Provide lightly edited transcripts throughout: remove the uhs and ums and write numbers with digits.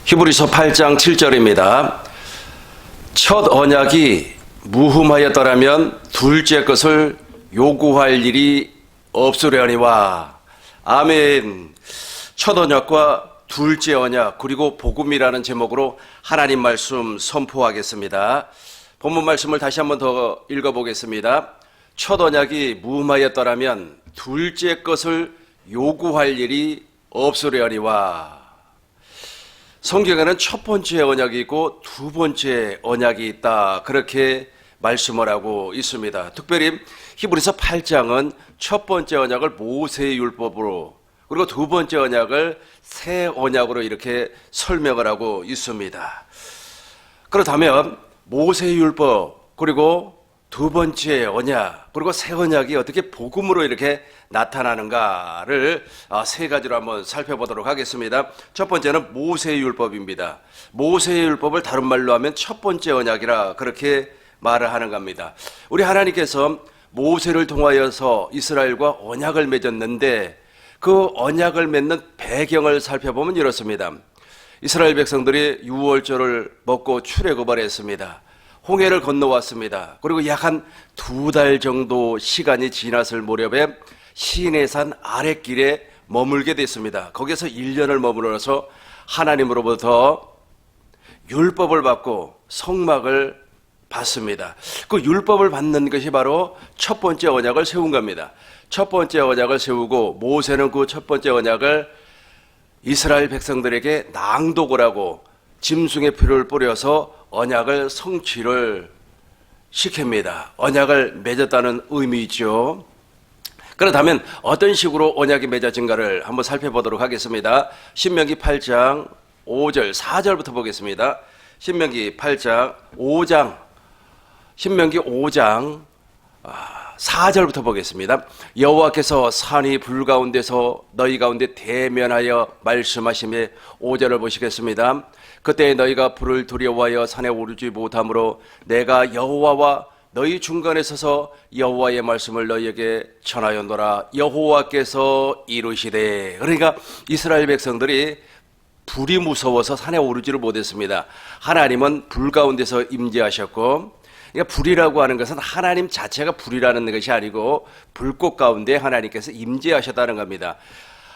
히브리서 8장 7절입니다. 첫 언약이 무흠하였더라면 둘째 것을 요구할 일이 없으려니와. 아멘. 첫 언약과 둘째 언약 그리고 복음이라는 제목으로 하나님 말씀 선포하겠습니다. 본문 말씀을 다시 한번 더 읽어보겠습니다. 첫 언약이 무흠하였더라면 둘째 것을 요구할 일이 없으려니와. 성경에는 첫 번째 언약이 있고 두 번째 언약이 있다, 그렇게 말씀을 하고 있습니다. 특별히 히브리서 8장은 첫 번째 언약을 모세의 율법으로, 그리고 두 번째 언약을 새 언약으로 이렇게 설명을 하고 있습니다. 그렇다면 모세의 율법, 그리고 두 번째 언약, 그리고 새 언약이 어떻게 복음으로 이렇게 나타나는가를 세 가지로 한번 살펴보도록 하겠습니다. 첫 번째는 모세의 율법입니다. 모세의 율법을 다른 말로 하면 첫 번째 언약이라 그렇게 말을 하는 겁니다. 우리 하나님께서 모세를 통하여서 이스라엘과 언약을 맺었는데 그 언약을 맺는 배경을 살펴보면 이렇습니다. 이스라엘 백성들이 유월절을 먹고 출애굽을 했습니다. 홍해를 건너왔습니다. 그리고 약 한 2달 정도 시간이 지났을 무렵에 시내산 아랫길에 머물게 됐습니다. 거기서 1년을 머물러서 하나님으로부터 율법을 받고 성막을 받습니다. 그 율법을 받는 것이 바로 첫 번째 언약을 세운 겁니다. 첫 번째 언약을 세우고 모세는 그 첫 번째 언약을 이스라엘 백성들에게 낭독을 하고 짐승의 피를 뿌려서 언약을 성취를 시킵니다. 언약을 맺었다는 의미죠. 그렇다면 어떤 식으로 언약이 맺어진가를 한번 살펴보도록 하겠습니다. 신명기 8장 5절 4절부터 보겠습니다. 신명기 8장 5장 신명기 5장 4절부터 보겠습니다. 여호와께서 산이 불 가운데서 너희 가운데 대면하여 말씀하시며 5절을 보시겠습니다. 그때 너희가 불을 두려워하여 산에 오르지 못하므로 내가 여호와와 너희 중간에 서서 여호와의 말씀을 너희에게 전하였노라. 여호와께서 이루시되. 그러니까 이스라엘 백성들이 불이 무서워서 산에 오르지를 못했습니다. 하나님은 불 가운데서 임재하셨고, 그러니까 불이라고 하는 것은 하나님 자체가 불이라는 것이 아니고 불꽃 가운데 하나님께서 임재하셨다는 겁니다.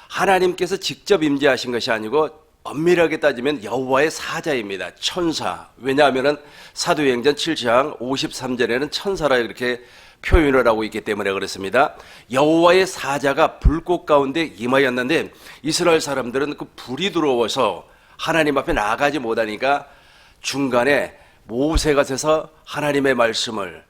하나님께서 직접 임재하신 것이 아니고 엄밀하게 따지면 여호와의 사자입니다. 천사. 왜냐하면 사도행전 7장 53절에는 천사라 이렇게 표현을 하고 있기 때문에 그렇습니다. 여호와의 사자가 불꽃 가운데 임하였는데 이스라엘 사람들은 그 불이 들어와서 하나님 앞에 나가지 못하니까 중간에 모세가 서서 하나님의 말씀을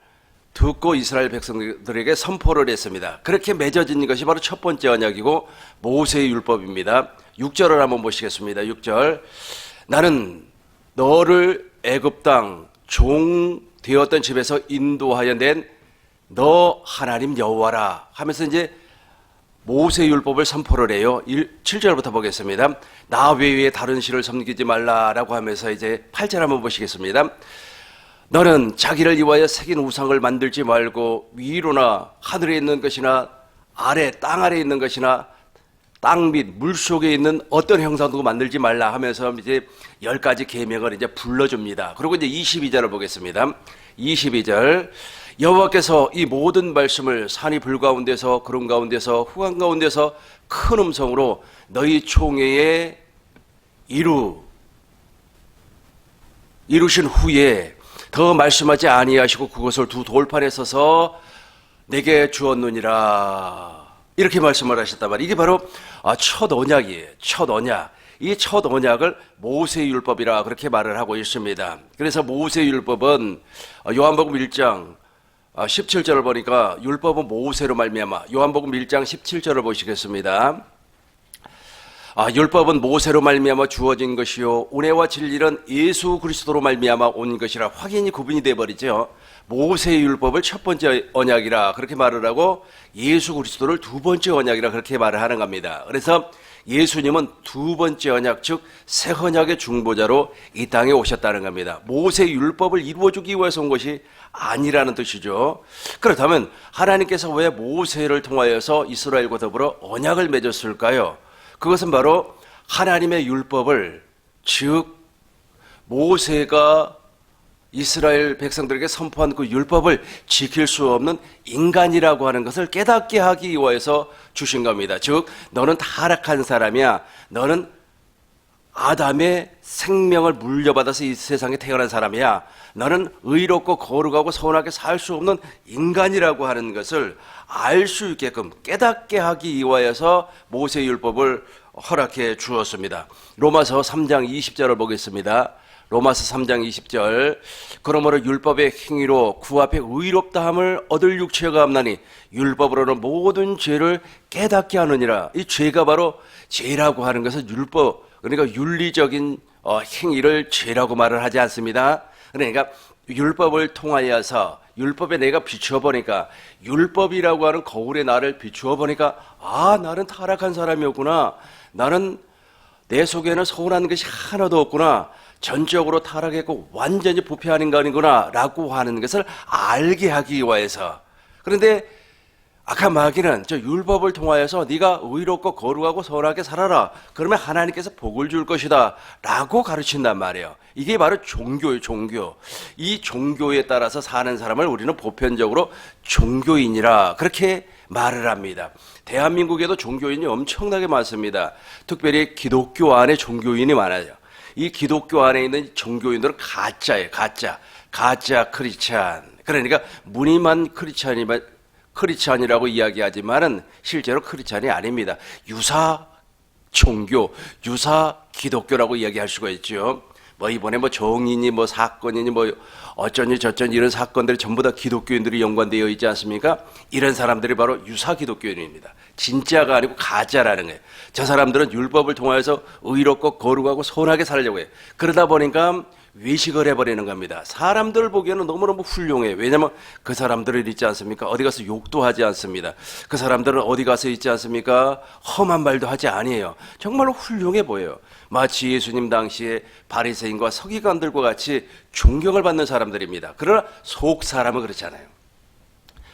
듣고 이스라엘 백성들에게 선포를 했습니다. 그렇게 맺어진 것이 바로 첫 번째 언약이고 모세의 율법입니다. 6절을 한번 보시겠습니다. 6절. 나는 너를 애굽 땅 종 되었던 집에서 인도하여 낸 너 하나님 여호와라 하면서 이제 모세의 율법을 선포를 해요. 7절부터 보겠습니다. 나 외에 다른 신을 섬기지 말라라고 하면서 이제 8절 한번 보시겠습니다. 너는 자기를 위하여 새긴 우상을 만들지 말고 위로나 하늘에 있는 것이나 아래 땅 아래에 있는 것이나 땅 밑 물속에 있는 어떤 형상도 만들지 말라 하면서 이제 10가지 계명을 이제 불러줍니다. 그리고 이제 22절을 보겠습니다. 22절. 여호와께서 이 모든 말씀을 산이 불 가운데서 구름 가운데서 후광 가운데서 큰 음성으로 너희 총회에 이루신 후에 더 말씀하지 아니하시고 그것을 두 돌판에 서서 내게 주었느니라, 이렇게 말씀을 하셨단 말이에요. 이게 바로 첫 언약이에요. 첫 언약. 이 첫 언약을 모세의 율법이라 그렇게 말을 하고 있습니다. 그래서 모세의 율법은 요한복음 1장 17절을 보니까 율법은 모세로 말미암아, 요한복음 1장 17절을 보시겠습니다. 율법은 모세로 말미암아 주어진 것이요 은혜와 진리는 예수 그리스도로 말미암아 온 것이라 확연히 구분이 되어버리죠. 모세의 율법을 첫 번째 언약이라 그렇게 말을 하고 예수 그리스도를 두 번째 언약이라 그렇게 말을 하는 겁니다. 그래서 예수님은 두 번째 언약, 즉 새 언약의 중보자로 이 땅에 오셨다는 겁니다. 모세의 율법을 이루어주기 위해서 온 것이 아니라는 뜻이죠. 그렇다면 하나님께서 왜 모세를 통하여서 이스라엘과 더불어 언약을 맺었을까요? 그것은 바로 하나님의 율법을 즉 모세가 이스라엘 백성들에게 선포한 그 율법을 지킬 수 없는 인간이라고 하는 것을 깨닫게 하기 위해서 주신 겁니다. 즉 너는 타락한 사람이야. 너는 아담의 생명을 물려받아서 이 세상에 태어난 사람이야. 너는 의롭고 거룩하고 선하게 살 수 없는 인간이라고 하는 것을 알 수 있게끔 깨닫게 하기 위하여서 모세율법을 허락해 주었습니다. 로마서 3장 20절을 보겠습니다. 로마서 3장 20절. 그러므로 율법의 행위로 그 앞에 의롭다함을 얻을 육체가 없나니 율법으로는 모든 죄를 깨닫게 하느니라. 이 죄가 바로 죄라고 하는 것은 율법, 그러니까 윤리적인 행위를 죄라고 말을 하지 않습니다. 그러니까 율법을 통하여서 율법에 내가 비추어 보니까, 율법이라고 하는 거울에 나를 비추어 보니까, 아, 나는 타락한 사람이었구나. 나는 내 속에는 서운한 것이 하나도 없구나. 전적으로 타락했고 완전히 부패한 인간이구나 라고 하는 것을 알게 하기 위해서. 그런데 아까 마귀는 저 율법을 통하여서 네가 의롭고 거룩하고 선하게 살아라. 그러면 하나님께서 복을 줄 것이다 라고 가르친단 말이에요. 이게 바로 종교예요, 종교. 이 종교에 따라서 사는 사람을 우리는 보편적으로 종교인이라 그렇게 말을 합니다. 대한민국에도 종교인이 엄청나게 많습니다. 특별히 기독교 안에 종교인이 많아요. 이 기독교 안에 있는 종교인들은 가짜예요, 가짜. 가짜 크리스찬. 그러니까 무늬만 크리스찬이라고 이야기하지만은 실제로 크리스찬이 아닙니다. 유사 종교, 유사 기독교라고 이야기할 수가 있죠. 뭐 이번에 뭐 정인이 뭐 사건이니 뭐 어쩌니 저쩌니 이런 사건들이 전부 다 기독교인들이 연관되어 있지 않습니까? 이런 사람들이 바로 유사 기독교인입니다. 진짜가 아니고 가짜라는 거예요. 저 사람들은 율법을 통해서 의롭고 거룩하고 선하게 살려고 해요. 그러다 보니까 외식을 해버리는 겁니다. 사람들 보기에는 너무너무 훌륭해요. 왜냐하면 그 사람들을 있지 않습니까? 어디 가서 욕도 하지 않습니다. 그 사람들은 어디 가서 있지 않습니까? 험한 말도 하지 아니에요. 정말로 훌륭해 보여요. 마치 예수님 당시에 바리새인과 서기관들과 같이 존경을 받는 사람들입니다. 그러나 속 사람은 그렇잖아요.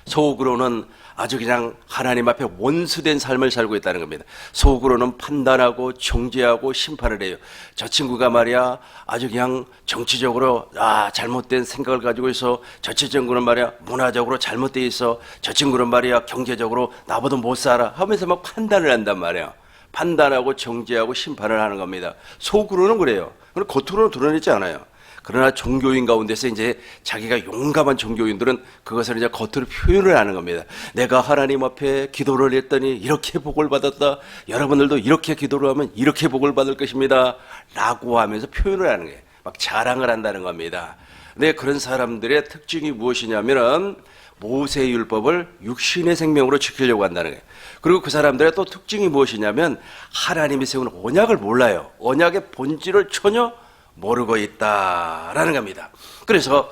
속으로는 아주 그냥 하나님 앞에 원수된 삶을 살고 있다는 겁니다. 속으로는 판단하고 정죄하고 심판을 해요. 저 친구가 말이야 아주 그냥 정치적으로 잘못된 생각을 가지고 있어. 저 친구는 말이야 문화적으로 잘못되어 있어. 저 친구는 말이야 경제적으로 나보다 못 살아 하면서 막 판단을 한단 말이에요. 판단하고 정죄하고 심판을 하는 겁니다. 속으로는 그래요. 그럼 겉으로는 드러내지 않아요. 그러나 종교인 가운데서 이제 자기가 용감한 종교인들은 그것을 이제 겉으로 표현을 하는 겁니다. 내가 하나님 앞에 기도를 했더니 이렇게 복을 받았다. 여러분들도 이렇게 기도를 하면 이렇게 복을 받을 것입니다. 라고 하면서 표현을 하는 거예요. 막 자랑을 한다는 겁니다. 근데 그런 사람들의 특징이 무엇이냐면은 모세율법을 육신의 생명으로 지키려고 한다는 거예요. 그리고 그 사람들의 또 특징이 무엇이냐면 하나님이 세운 언약을 몰라요. 언약의 본질을 전혀 모르고 있다라는 겁니다. 그래서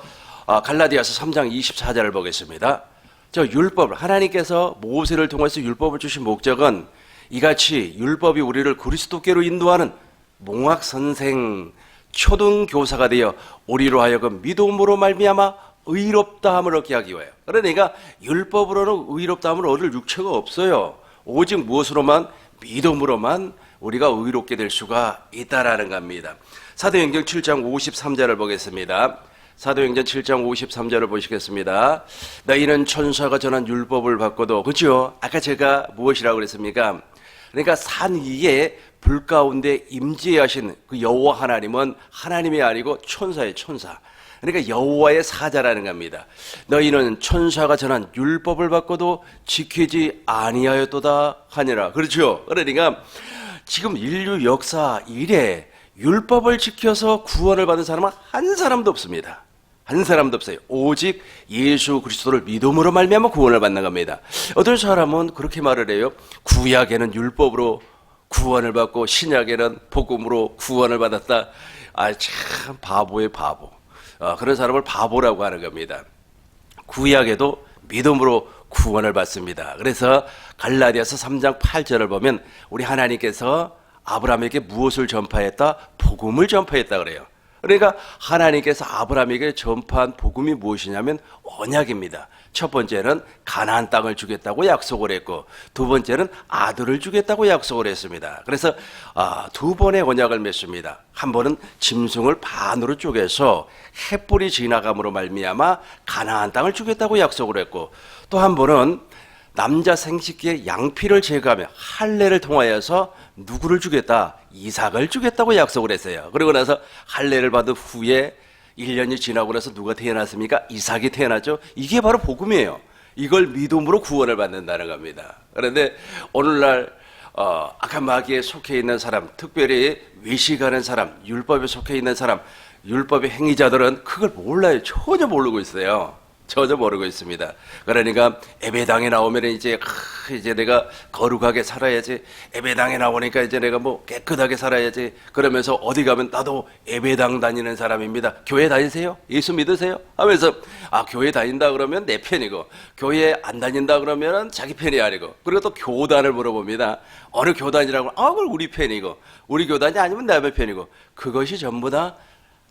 갈라디아서 3장 24절을 보겠습니다. 저 율법을 하나님께서 모세를 통해서 율법을 주신 목적은 이같이 율법이 우리를 그리스도께로 인도하는 몽학 선생 초등 교사가 되어 우리로 하여금 믿음으로 말미암아 의롭다함을 얻게 하기 위하여. 그러니까 율법으로는 의롭다함을 얻을 육체가 없어요. 오직 무엇으로만? 믿음으로만 우리가 의롭게 될 수가 있다라는 겁니다. 사도행전 7장 53절을 보겠습니다. 사도행전 7장 53절을 보시겠습니다. 너희는 천사가 전한 율법을 받고도, 그렇죠? 아까 제가 무엇이라고 그랬습니까? 그러니까 산 위에 불 가운데 임재하신 그 여호와 하나님은 하나님이 아니고 천사예요, 천사. 그러니까 여호와의 사자라는 겁니다. 너희는 천사가 전한 율법을 받고도 지키지 아니하였도다 하니라. 그렇죠? 그러니까 지금 인류 역사 이래 율법을 지켜서 구원을 받은 사람은 한 사람도 없습니다. 한 사람도 없어요. 오직 예수 그리스도를 믿음으로 말미암아 구원을 받는 겁니다. 어떤 사람은 그렇게 말을 해요. 구약에는 율법으로 구원을 받고 신약에는 복음으로 구원을 받았다. 참 바보의 바보. 그런 사람을 바보라고 하는 겁니다. 구약에도 믿음으로 구원을 받습니다. 그래서 갈라디아서 3장 8절을 보면 우리 하나님께서 아브라함에게 무엇을 전파했다? 복음을 전파했다 그래요. 그러니까 하나님께서 아브라함에게 전파한 복음이 무엇이냐면 언약입니다. 첫 번째는 가나안 땅을 주겠다고 약속을 했고, 두 번째는 아들을 주겠다고 약속을 했습니다. 그래서 두 번의 언약을 맺습니다. 한 번은 짐승을 반으로 쪼개서 햇불이 지나감으로 말미암아 가나안 땅을 주겠다고 약속을 했고, 또 한 번은 남자 생식기의 양피를 제거하며 할례를 통하여서 누구를 주겠다? 이삭을 주겠다고 약속을 했어요. 그러고 나서 할례를 받은 후에 1년이 지나고 나서 누가 태어났습니까? 이삭이 태어났죠. 이게 바로 복음이에요. 이걸 믿음으로 구원을 받는다는 겁니다. 그런데 오늘날 악한 마귀에 속해 있는 사람, 특별히 외식하는 사람, 율법에 속해 있는 사람, 율법의 행위자들은 그걸 몰라요. 전혀 모르고 있어요. 전혀 모르고 있습니다. 그러니까 예배당에 나오면 이제 내가 거룩하게 살아야지. 예배당에 나오니까 이제 내가 뭐 깨끗하게 살아야지. 그러면서 어디 가면 나도 예배당 다니는 사람입니다. 교회 다니세요? 예수 믿으세요? 하면서 교회 다닌다 그러면 내 편이고, 교회 안 다닌다 그러면 자기 편이 아니고, 그리고 또 교단을 물어봅니다. 어느 교단이라고? 그걸 우리 편이고, 우리 교단이 아니면 남의 편이고. 그것이 전부 다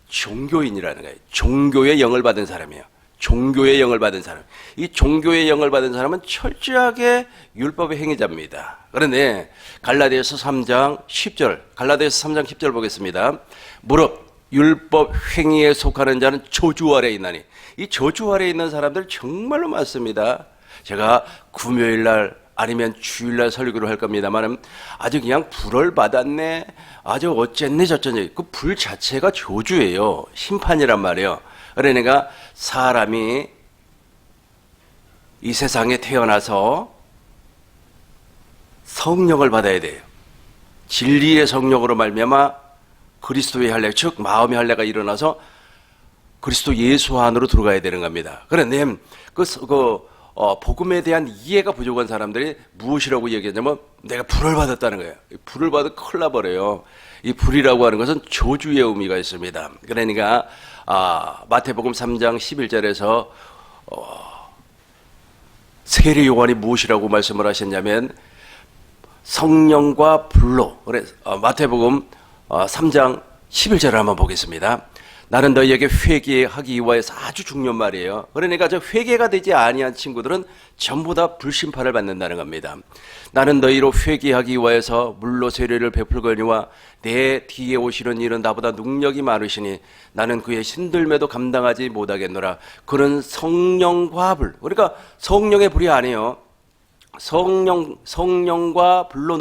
종교인이라는 거예요. 종교의 영을 받은 사람이에요. 종교의 영을 받은 사람. 이 종교의 영을 받은 사람은 철저하게 율법의 행위자입니다. 그런데 갈라디아서 3장 10절 보겠습니다. 무릇 율법 행위에 속하는 자는 저주 아래에 있나니. 이 저주 아래에 있는 사람들 정말로 많습니다. 제가 금요일날 아니면 주일날 설교를 할 겁니다만, 아주 그냥 불을 받았네, 아주 어쨌네 저쨌네, 그 불 자체가 저주예요. 심판이란 말이에요. 그러니까 사람이 이 세상에 태어나서 성령을 받아야 돼요. 진리의 성령으로 말미암아 그리스도의 할례, 즉 마음의 할례가 일어나서 그리스도 예수 안으로 들어가야 되는 겁니다. 그런데 복음에 대한 이해가 부족한 사람들이 무엇이라고 얘기하냐면 내가 불을 받았다는 거예요. 불을 받으면 큰일 나버려요. 이 불이라고 하는 것은 저주의 의미가 있습니다. 그러니까 마태복음 3장 11절에서 세례 요한이 무엇이라고 말씀을 하셨냐면 성령과 불로. 그래서 마태복음 3장 11절을 한번 보겠습니다. 나는 너희에게 회개하기 위하여서, 아주 중요한 말이에요. 그러니까 저 회개가 되지 아니한 친구들은 전부 다 불심판을 받는다는 겁니다. 나는 너희로 회개하기 위하여서 물로 세례를 베풀거니와 내 뒤에 오시는 이는 나보다 능력이 많으시니 나는 그의 신들매도 감당하지 못하겠노라. 그는 성령과 불. 그러니까 성령의 불이 아니에요. 성령과 불로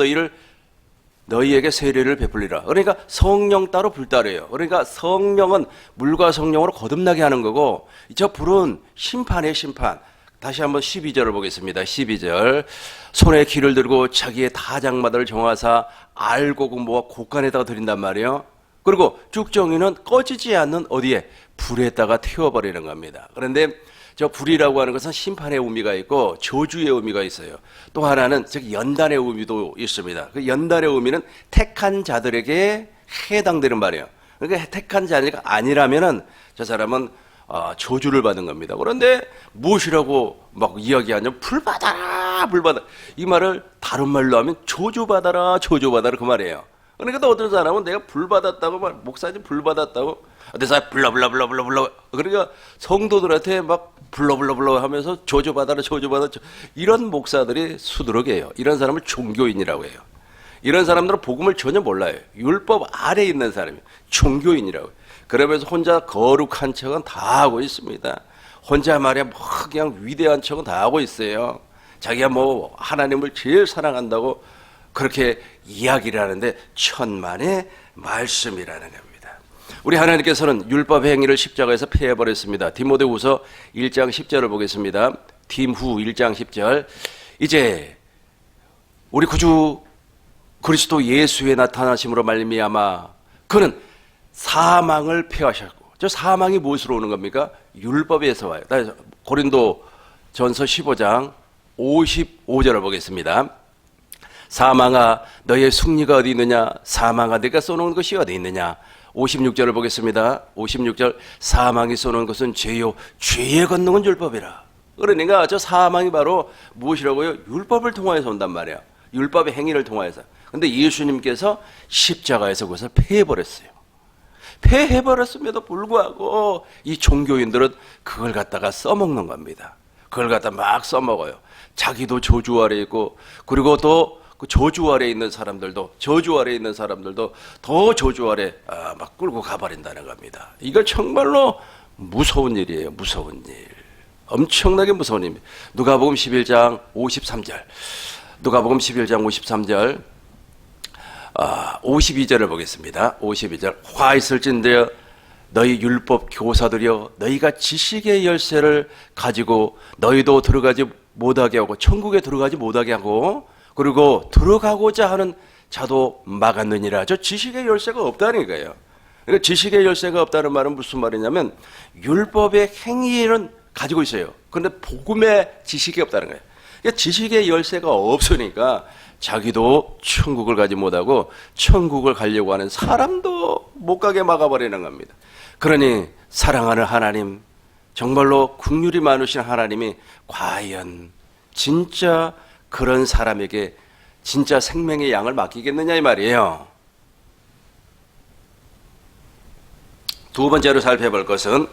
너희에게 세례를 베풀리라. 그러니까 성령 따로 불 따로예요. 그러니까 성령은 물과 성령으로 거듭나게 하는 거고, 저 불은 심판이에요, 심판. 다시 한번 12절을 보겠습니다. 12절. 손에 기를 들고 자기의 다장마다를 정하사 알고 모아 곳간에다가 드린단 말이에요. 그리고 쭉정이는 꺼지지 않는 어디에? 불에다가 태워버리는 겁니다. 그런데 저 불이라고 하는 것은 심판의 의미가 있고 저주의 의미가 있어요. 또 하나는 즉 연단의 의미도 있습니다. 그 연단의 의미는 택한 자들에게 해당되는 말이에요. 그러니까 택한 자가 아니라면은 저 사람은 저주를 받은 겁니다. 그런데 무엇이라고 막 이야기하냐면 불 받아라, 불 받아. 이 말을 다른 말로 하면 저주 받아라, 저주 받아라 그 말이에요. 그러니까 또 어떤 사람은 내가 불 받았다고 목사님 불 받았다고 내가 블라블라블라블라 그러니까 성도들한테 막 블라블라블라 하면서 저주받아라 저주받아라 이런 목사들이 수두룩해요. 이런 사람을 종교인이라고 해요. 이런 사람들은 복음을 전혀 몰라요. 율법 아래에 있는 사람이 종교인이라고. 그러면서 혼자 거룩한 척은 다 하고 있습니다. 혼자 말이야 뭐 그냥 위대한 척은 다 하고 있어요. 자기가 뭐 하나님을 제일 사랑한다고 그렇게 이야기를 하는데 천만의 말씀이라는 겁니다. 우리 하나님께서는 율법 행위를 십자가에서 폐해버렸습니다. 디모데후서 1장 10절을 보겠습니다. 딤후 1장 10절. 이제 우리 구주 그리스도 예수의 나타나심으로 말미암아 그는 사망을 폐하셨고, 저 사망이 무엇으로 오는 겁니까? 율법에서 와요. 고린도 전서 15장 55절을 보겠습니다. 사망아 너의 승리가 어디 있느냐? 사망아 내가 쏘는 것이 어디 있느냐? 56절을 보겠습니다. 56절. 사망이 쏘는 것은 죄요 죄의 권능은 율법이라. 그러니까 저 사망이 바로 무엇이라고요? 율법을 통하여서 온단 말이에요. 율법의 행위를 통하여서. 근데 예수님께서 십자가에서 그것을 폐해버렸어요. 패해버렸음에도 불구하고 이 종교인들은 그걸 갖다가 써먹는 겁니다. 그걸 갖다 막 써먹어요. 자기도 저주 아래 있고, 그리고 또 그 저주 아래 있는 사람들도 더 저주 아래 막 끌고 가버린다는 겁니다. 이거 정말로 무서운 일이에요. 무서운 일. 엄청나게 무서운 일입니다. 누가복음 11장 53절. 누가복음 11장 53절. 52절을 보겠습니다. 52절. 화 있을진대여 너희 율법 교사들이여 너희가 지식의 열쇠를 가지고 너희도 들어가지 못하게 하고 천국에 들어가지 못하게 하고 그리고 들어가고자 하는 자도 막았느니라. 저 지식의 열쇠가 없다는 거예요. 그러니까 지식의 열쇠가 없다는 말은 무슨 말이냐면 율법의 행위는 가지고 있어요. 그런데 복음의 지식이 없다는 거예요. 그러니까 지식의 열쇠가 없으니까 자기도 천국을 가지 못하고 천국을 가려고 하는 사람도 못 가게 막아버리는 겁니다. 그러니 사랑하는 하나님, 정말로 긍휼이 많으신 하나님이 과연 진짜 그런 사람에게 진짜 생명의 양을 맡기겠느냐 이 말이에요. 두 번째로 살펴볼 것은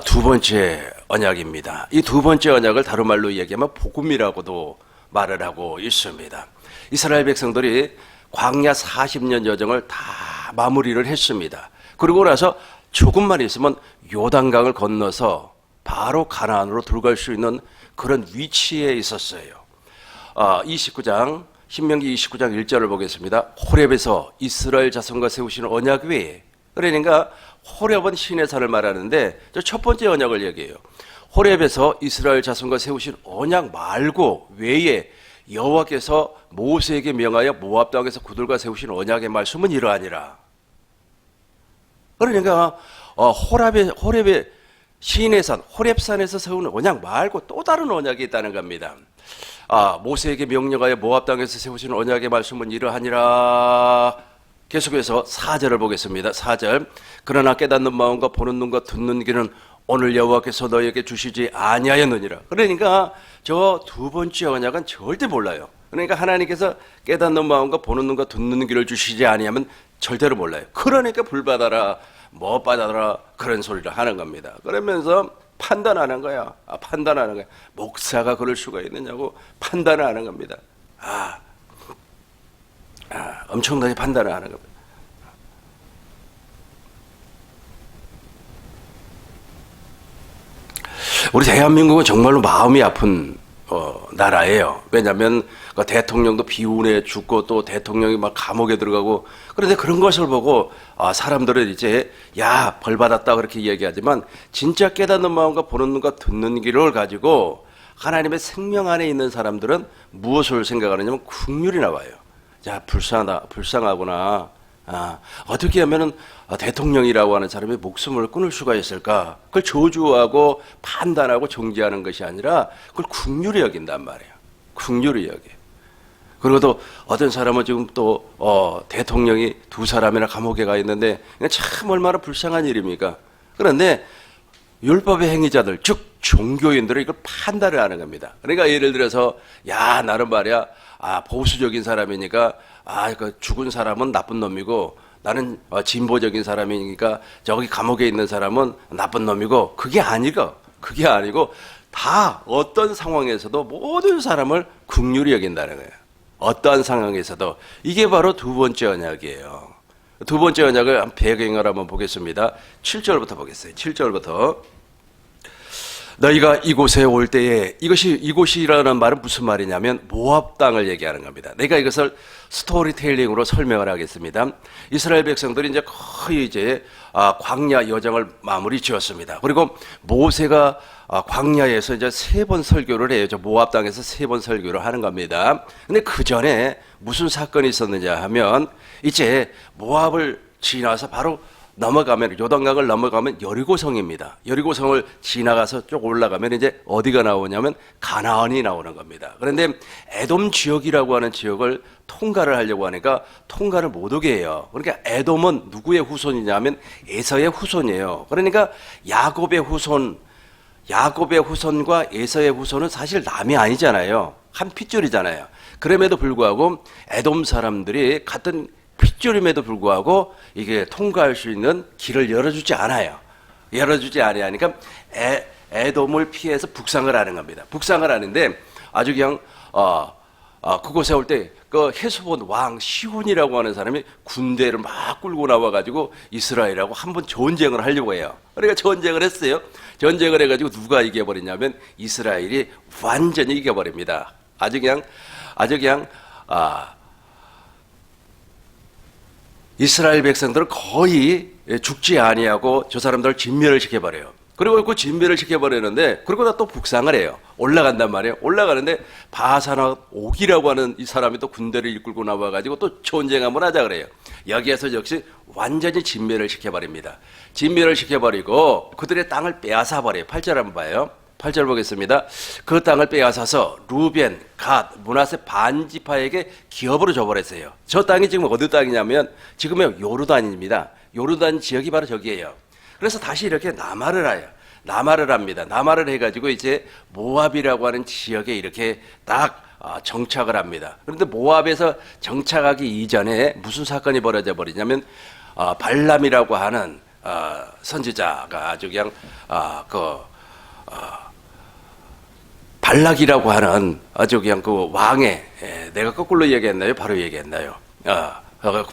두 번째 언약입니다. 이 두 번째 언약을 다른 말로 이야기하면 복음이라고도 말을 하고 있습니다. 이스라엘 백성들이 광야 40년 여정을 다 마무리를 했습니다. 그러고 나서 조금만 있으면 요단강을 건너서 바로 가나안으로 들어갈 수 있는 그런 위치에 있었어요. 29장 신명기 29장 1절을 보겠습니다. 호렙에서 이스라엘 자손과 세우시는 언약 외에, 그러니까 호렙은 신의 산을 말하는데 첫 번째 언약을 얘기해요. 호렙에서 이스라엘 자손과 세우신 언약 말고 외에 여호와께서 모세에게 명하여 모압 땅에서 그들과 세우신 언약의 말씀은 이러하니라. 그러니까 호렙의 신의 산, 호렙산에서 세운 언약 말고 또 다른 언약이 있다는 겁니다. 모세에게 명령하여 모압 땅에서 세우신 언약의 말씀은 이러하니라. 계속해서 4절을 보겠습니다. 4절. 그러나 깨닫는 마음과 보는 눈과 듣는 귀는 오늘 여호와께서 너희에게 주시지 아니하였느니라. 그러니까 저 두 번째 언약은 절대 몰라요. 그러니까 하나님께서 깨닫는 마음과 보는 눈과 듣는 귀를 주시지 아니하면 절대로 몰라요. 그러니까 불 받아라, 뭐 받아라 그런 소리를 하는 겁니다. 그러면서 판단하는 거야. 판단하는 거야. 목사가 그럴 수가 있느냐고 판단을 하는 겁니다. 엄청나게 판단을 하는 겁니다. 우리 대한민국은 정말로 마음이 아픈 나라예요. 왜냐하면 대통령도 비운에 죽고 또 대통령이 막 감옥에 들어가고, 그런데 그런 것을 보고 사람들은 이제 야 벌 받았다 그렇게 이야기하지만 진짜 깨닫는 마음과 보는 눈과 듣는 귀를 가지고 하나님의 생명 안에 있는 사람들은 무엇을 생각하느냐면 긍휼이 나와요. 야 불쌍하구나. 어떻게 하면은 대통령이라고 하는 사람이 목숨을 끊을 수가 있을까? 그걸 저주하고 판단하고 정죄하는 것이 아니라 그걸 긍휼히 여긴단 말이에요. 긍휼히 여겨. 그리고 또 어떤 사람은 지금 또 대통령이 두 사람이나 감옥에 가 있는데 참 얼마나 불쌍한 일입니까? 그런데 율법의 행위자들, 즉 종교인들은 이걸 판단을 하는 겁니다. 그러니까 예를 들어서 야 나는 말이야 보수적인 사람이니까 그 죽은 사람은 나쁜 놈이고 나는 진보적인 사람이니까 저기 감옥에 있는 사람은 나쁜 놈이고 그게 아니고 다 어떤 상황에서도 모든 사람을 긍휼히 여긴다는 거예요. 어떠한 상황에서도. 이게 바로 두 번째 언약이에요. 두 번째 언약을 배경을 한번 보겠습니다. 7절부터 보겠어요. 7절부터. 너희가 이곳에 올 때에, 이곳이라는 말은 무슨 말이냐면 모압 땅을 얘기하는 겁니다. 내가 이것을 스토리텔링으로 설명을 하겠습니다. 이스라엘 백성들이 이제 거의 이제 광야 여정을 마무리 지었습니다. 그리고 모세가 광야에서 이제 3번 설교를 해요. 저 모압 땅에서 3번 설교를 하는 겁니다. 근데 그 전에 무슨 사건이 있었느냐 하면 이제 모압을 지나서 바로 넘어가면 요단강을 넘어가면 여리고성입니다. 여리고성을 지나가서 쭉 올라가면 이제 어디가 나오냐면 가나안이 나오는 겁니다. 그런데 에돔 지역이라고 하는 지역을 통과를 하려고 하니까 통과를 못 오게 해요. 그러니까 에돔은 누구의 후손이냐면 에서의 후손이에요. 그러니까 야곱의 후손과 에서의 후손은 사실 남이 아니잖아요. 한 핏줄이잖아요. 그럼에도 불구하고 에돔 사람들이 같은 특조림에도 불구하고 이게 통과할 수 있는 길을 열어주지 않아요. 열어주지 않으니까 에돔을 피해서 북상을 하는 겁니다. 북상을 하는데 아주 그냥 그곳에 올 때 그 헤스본 왕 시혼이라고 하는 사람이 군대를 막 끌고 나와가지고 이스라엘하고 한번 전쟁을 하려고 해요. 그러니까 전쟁을 했어요. 전쟁을 해가지고 누가 이겨버리냐면 이스라엘이 완전히 이겨버립니다. 아주 그냥 이스라엘 백성들은 거의 죽지 아니하고 저 사람들을 진멸을 시켜버려요. 그리고 그 진멸을 시켜버리는데 그러고 나 또 북상을 해요. 올라간단 말이에요. 올라가는데 바사나 옥이라고 하는 이 사람이 또 군대를 이끌고 나와가지고 또 전쟁 한번 하자 그래요. 여기에서 역시 완전히 진멸을 시켜버립니다. 진멸을 시켜버리고 그들의 땅을 빼앗아버려요. 8절 한번 봐요. 8절 보겠습니다. 그 땅을 빼앗아서 루벤, 갓, 므낫세 반지파에게 기업으로 줘버렸어요. 저 땅이 지금 어느 땅이냐면 지금의 요르단입니다. 요르단 지역이 바로 저기예요. 그래서 다시 이렇게 남하를 해요. 남하를 합니다. 남하를 해가지고 이제 모압이라고 하는 지역에 이렇게 딱 정착을 합니다. 그런데 모압에서 정착하기 이전에 무슨 사건이 벌어져 버리냐면 발람이라고 하는 선지자가 아주 그냥 발락이라고 하는 아주 그냥 그 왕의 내가 거꾸로 얘기했나요? 바로 얘기했나요?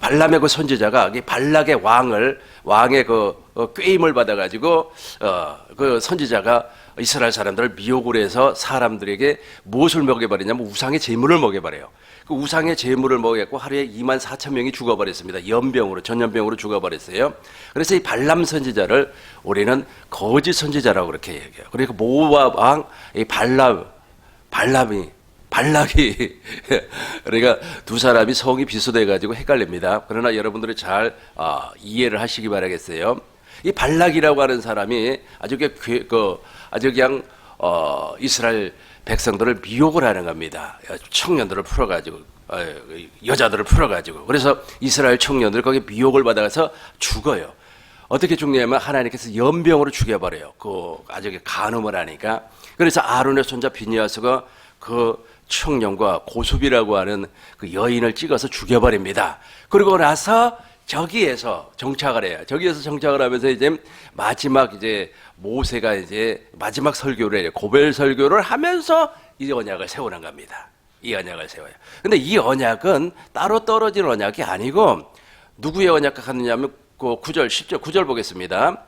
발람의 그 선지자가 발락의 왕의 그 꾀임을 받아가지고 그 선지자가 이스라엘 사람들을 미혹을 해서 사람들에게 무엇을 먹여버리냐면 우상의 제물을 먹여버려요. 그 우상의 제물을 먹였고 하루에 24,000명이 죽어버렸습니다. 전염병으로 죽어버렸어요. 그래서 이 발람 선지자를 우리는 거짓 선지자라고 그렇게 얘기해요. 그리고 모압 왕 이 발락이 그러니까 두 사람이 성이 비슷해 가지고 헷갈립니다. 그러나 여러분들이 잘 이해를 하시기 바라겠어요. 이 발락이라고 하는 사람이 아주 그냥 이스라엘 백성들을 미혹을 하는 겁니다. 청년들을 풀어가지고 여자들을 풀어가지고 그래서 이스라엘 청년들 거기 미혹을 받아서 죽어요. 어떻게 죽냐면 하나님께서 연병으로 죽여버려요. 아주 간음을 하니까. 그래서 아론의 손자 비니아스가 그 청년과 고수비라고 하는 그 여인을 찍어서 죽여버립니다. 그리고 나서 저기에서 정착을 해요. 저기에서 정착을 하면서 이제 마지막 모세가 마지막 설교를 해요. 고별 설교를 하면서 이 언약을 세우는 겁니다. 이 언약을 세워요. 근데 이 언약은 따로 떨어진 언약이 아니고 누구의 언약과 같느냐면 그 9절, 10절, 9절 보겠습니다.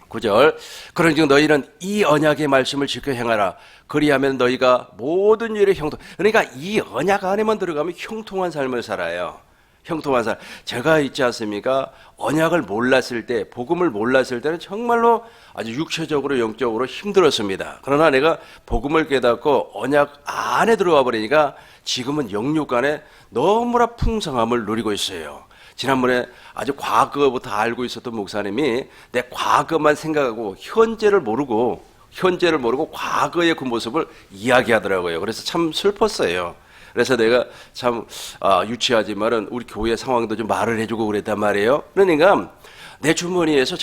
9절. 그런즉 너희는 이 언약의 말씀을 지켜 행하라. 그리하면 너희가 모든 일에 형통. 그러니까 이 언약 안에만 들어가면 형통한 삶을 살아요. 형통한 삶. 제가 있지 않습니까? 언약을 몰랐을 때, 복음을 몰랐을 때는 정말로 아주 육체적으로 영적으로 힘들었습니다. 그러나 내가 복음을 깨닫고 언약 안에 들어와 버리니까 지금은 영육 안에 너무나 풍성함을 누리고 있어요. 지난번에 아주 과거부터 알고 있었던 목사님이 내 과거만 생각하고 현재를 모르고 과거의 그 모습을 이야기하더라고요. 그래서 참 슬펐어요. 그래서 내가 참 유치하지만은 우리 교회 상황도 좀 말을 해주고 그랬단 말이에요. 그러니까 내 주머니에서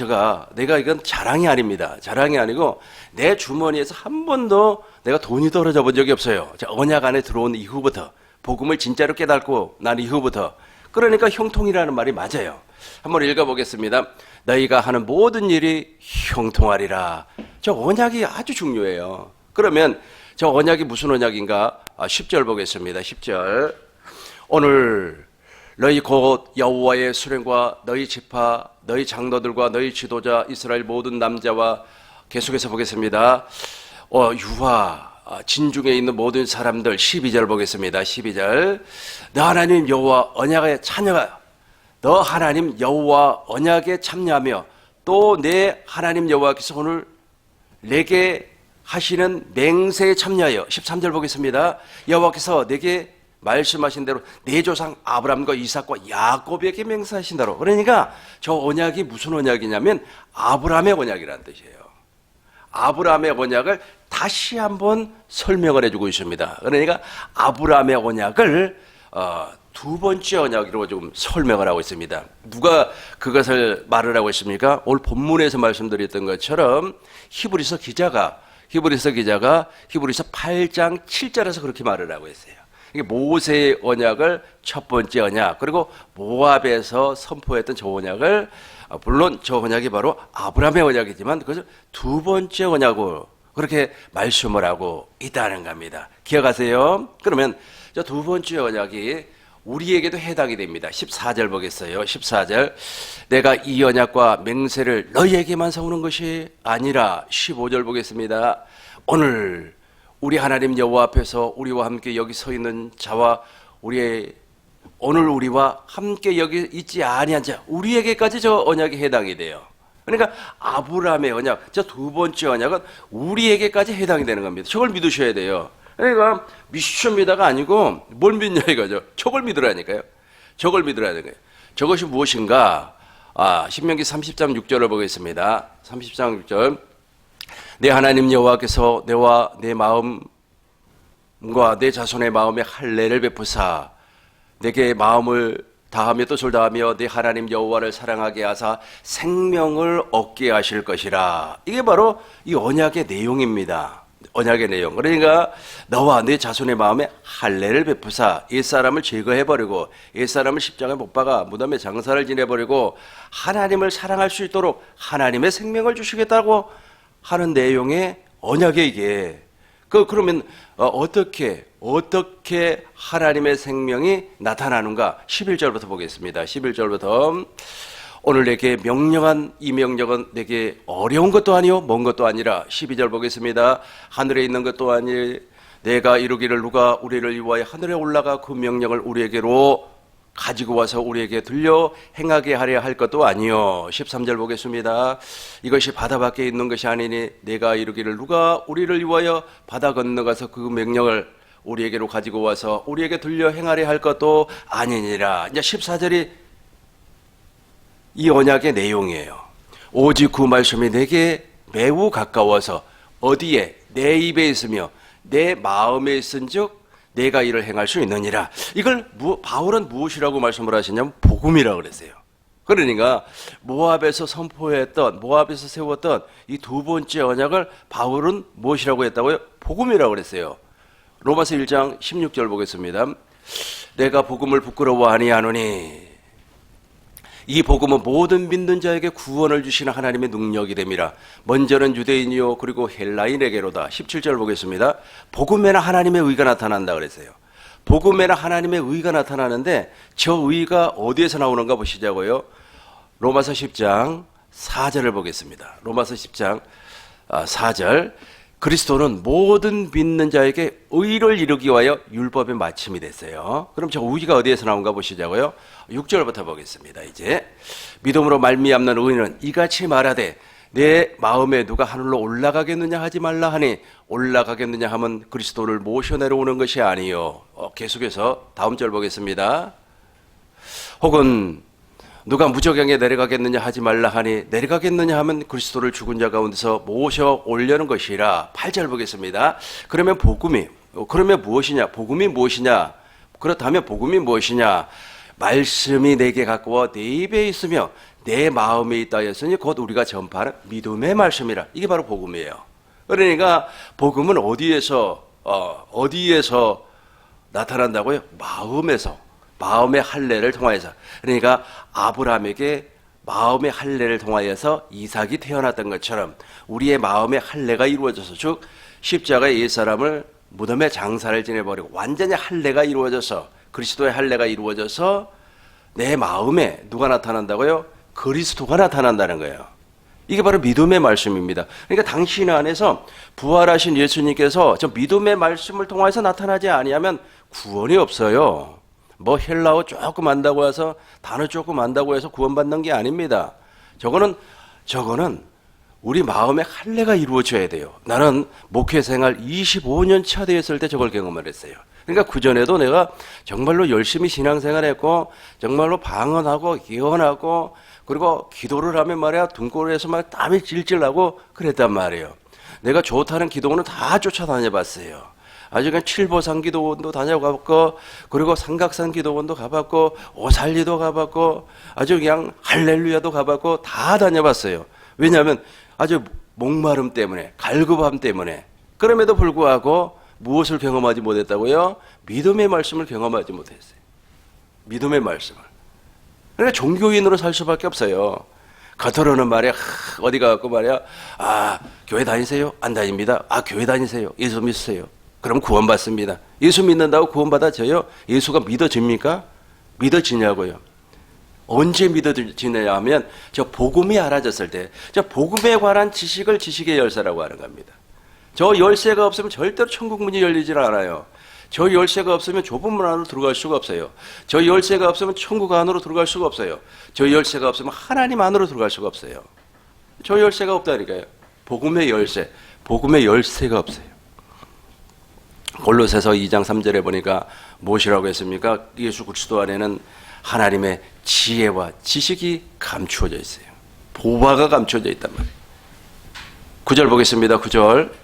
내가 이건 자랑이 아닙니다. 자랑이 아니고 내 주머니에서 한 번도 내가 돈이 떨어져 본 적이 없어요. 언약 안에 들어온 이후부터 복음을 진짜로 깨닫고 난 이후부터. 그러니까 형통이라는 말이 맞아요. 한번 읽어보겠습니다. 너희가 하는 모든 일이 형통하리라. 저 언약이 아주 중요해요. 그러면 저 언약이 무슨 언약인가? 10절 보겠습니다. 10절. 오늘 너희 곧 여호와의 수령과 너희 지파, 너희 장로들과 너희 지도자 이스라엘 모든 남자와 계속해서 보겠습니다. 유아 진중에 있는 모든 사람들 12절 보겠습니다. 12절. 너 하나님 여호와 언약에 참여하. 너 하나님 여호와 언약에 참여하며 또 내 하나님 여호와께서 오늘 내게 하시는 맹세에 참여하여 13절 보겠습니다. 여호와께서 내게 말씀하신 대로 내 조상 아브라함과 이삭과 야곱에게 맹세하신 대로. 그러니까 저 언약이 무슨 언약이냐면 아브라함의 언약이라는 뜻이에요. 아브라함의 언약을 다시 한번 설명을 해주고 있습니다. 그러니까 아브라함의 언약을 두 번째 언약으로 좀 설명을 하고 있습니다. 누가 그것을 말을 하고 있습니까? 오늘 본문에서 말씀드렸던 것처럼 히브리서 기자가 히브리서 8장 7절에서 그렇게 말을 하고 있어요. 이게 모세의 언약을 첫 번째 언약, 그리고 모압에서 선포했던 저 언약을, 물론 저 언약이 바로 아브라함의 언약이지만 그것을 두 번째 언약으로 그렇게 말씀을 하고 있다는 겁니다. 기억하세요? 그러면 저 두 번째 언약이 우리에게도 해당이 됩니다. 14절 보겠어요. 14절. 내가 이 언약과 맹세를 너희에게만 세우는 것이 아니라 15절 보겠습니다. 오늘 우리 하나님 여호와 앞에서 우리와 함께 여기 서 있는 자와 오늘 우리와 함께 여기 있지 아니한 자, 우리에게까지 저 언약이 해당이 돼요. 그러니까 아브라함의 언약, 저 두 번째 언약은 우리에게까지 해당이 되는 겁니다. 저걸 믿으셔야 돼요. 그러니까 믿습니다가 아니고 뭘 믿냐 이거죠. 저걸 믿으라니까요. 저걸 믿으라야 되는 거예요. 저것이 무엇인가? 신명기 30장 6절을 보겠습니다. 30장 6절. 내 하나님 여호와께서 내와 내 마음과 내 자손의 마음에 할례를 베푸사 내게 마음을 다하며 뜻을 다하며 내 하나님 여호와를 사랑하게 하사 생명을 얻게 하실 것이라. 이게 바로 이 언약의 내용입니다. 언약의 내용. 그러니까 너와 내 자손의 마음에 할례를 베푸사 옛사람을 제거해버리고 옛사람을 십자가에 못 박아 무덤에 장사를 지내버리고 하나님을 사랑할 수 있도록 하나님의 생명을 주시겠다고 하는 내용의 언약에 이게 그러면 어떻게 하나님의 생명이 나타나는가? 11절부터 보겠습니다. 11절부터 오늘 내게 명령한 이 명령은 내게 어려운 것도 아니요 먼 것도 아니라 12절 보겠습니다. 하늘에 있는 것도 아니 내가 이루기를 누가 우리를 위하여 하늘에 올라가 그 명령을 우리에게로 가지고 와서 우리에게 들려 행하게 하려 할 것도 아니요. 13절 보겠습니다. 이것이 바다 밖에 있는 것이 아니니 내가 이루기를 누가 우리를 위하여 바다 건너가서 그 명령을 우리에게로 가지고 와서 우리에게 들려 행하려 할 것도 아니니라. 이제 14절이 이 언약의 내용이에요. 오직 그 말씀이 내게 매우 가까워서 어디에 내 입에 있으며 내 마음에 있은즉 내가 이를 행할 수 있느니라. 이걸 바울은 무엇이라고 말씀을 하시냐면 복음이라고 그랬어요. 그러니까 모압에서 세웠던 이 두 번째 언약을 바울은 무엇이라고 했다고요? 복음이라고 그랬어요. 로마서 1장 16절 보겠습니다. 내가 복음을 부끄러워 아니하노니 이 복음은 모든 믿는 자에게 구원을 주시는 하나님의 능력이 됨이라. 먼저는 유대인이요 그리고 헬라인에게로다. 17절 보겠습니다. 복음에는 하나님의 의가 나타난다 그랬어요. 복음에는 하나님의 의가 나타나는데 저 의가 어디에서 나오는가 보시자고요. 로마서 10장 4절을 보겠습니다. 로마서 10장 4절. 그리스도는 모든 믿는 자에게 의를 이루기 위하여 율법의 마침이 됐어요. 그럼 저 의가 어디에서 나온가 보시자고요. 6절부터 보겠습니다. 이제 믿음으로 말미암는 의는 이같이 말하되 내 마음에 누가 하늘로 올라가겠느냐 하지 말라 하니 올라가겠느냐 하면 그리스도를 모셔 내려오는 것이 아니요. 계속해서 다음 절 보겠습니다. 혹은 누가 무저강에 내려가겠느냐 하지 말라 하니 내려가겠느냐 하면 그리스도를 죽은 자 가운데서 모셔 올려는 것이라. 8절 보겠습니다. 그러면 무엇이냐? 복음이 무엇이냐? 그렇다면 복음이 무엇이냐? 말씀이 내게 가까워 내 입에 있으며 내 마음에 있다 했으니 곧 우리가 전파하는 믿음의 말씀이라. 이게 바로 복음이에요. 그러니까 복음은 어디에서 나타난다고요? 마음의 할례를 통하여서. 그러니까 아브라함에게 마음의 할례를 통하여서 이삭이 태어났던 것처럼 우리의 마음의 할례가 이루어져서, 즉 십자가의 옛사람을 무덤에 장사를 지내버리고 완전히 할례가 이루어져서, 그리스도의 할례가 이루어져서 내 마음에 누가 나타난다고요? 그리스도가 나타난다는 거예요. 이게 바로 믿음의 말씀입니다. 그러니까 당신 안에서 부활하신 예수님께서 저 믿음의 말씀을 통해서 나타나지 아니하면 구원이 없어요. 뭐 헬라어 조금 안다고 해서, 단어 조금 안다고 해서 구원받는 게 아닙니다. 저거는 우리 마음에 할례가 이루어져야 돼요. 나는 목회 생활 25년 차 되었을 때 저걸 경험을 했어요. 그러니까 그전에도 내가 정말로 열심히 신앙생활했고 정말로 방언하고 예언하고 그리고 기도를 하면 말이야 등골에서 막 땀이 질질 나고 그랬단 말이에요. 내가 좋다는 기도원은 다 쫓아다녀봤어요. 아주 그냥 칠보산 기도원도 다녀가봤고, 그리고 삼각산 기도원도 가봤고, 오살리도 가봤고, 아주 그냥 할렐루야도 가봤고 다 다녀봤어요. 왜냐하면 아주 목마름 때문에, 갈급함 때문에. 그럼에도 불구하고 무엇을 경험하지 못했다고요? 믿음의 말씀을 경험하지 못했어요. 믿음의 말씀을. 그러니까 종교인으로 살 수밖에 없어요. 겉으로는 말이야, 어디 가갖고 말이야, 교회 다니세요? 안 다닙니다. 교회 다니세요? 예수 믿으세요? 그럼 구원받습니다. 예수 믿는다고 구원받아져요? 예수가 믿어집니까? 믿어지냐고요? 언제 믿어지느냐 하면 저 복음이 알아졌을 때, 저 복음에 관한 지식을 지식의 열쇠라고 하는 겁니다. 저 열쇠가 없으면 절대로 천국 문이 열리질 않아요. 저 열쇠가 없으면 좁은 문 안으로 들어갈 수가 없어요. 저 열쇠가 없으면 천국 안으로 들어갈 수가 없어요. 저 열쇠가 없으면 하나님 안으로 들어갈 수가 없어요. 저 열쇠가 없다니까요. 복음의 열쇠, 복음의 열쇠가 없어요. 골로새서 2장 3절에 보니까 무엇이라고 했습니까? 예수 그리스도 안에는 하나님의 지혜와 지식이 감추어져 있어요. 보화가 감추어져 있단 말이에요. 9절 보겠습니다. 9절.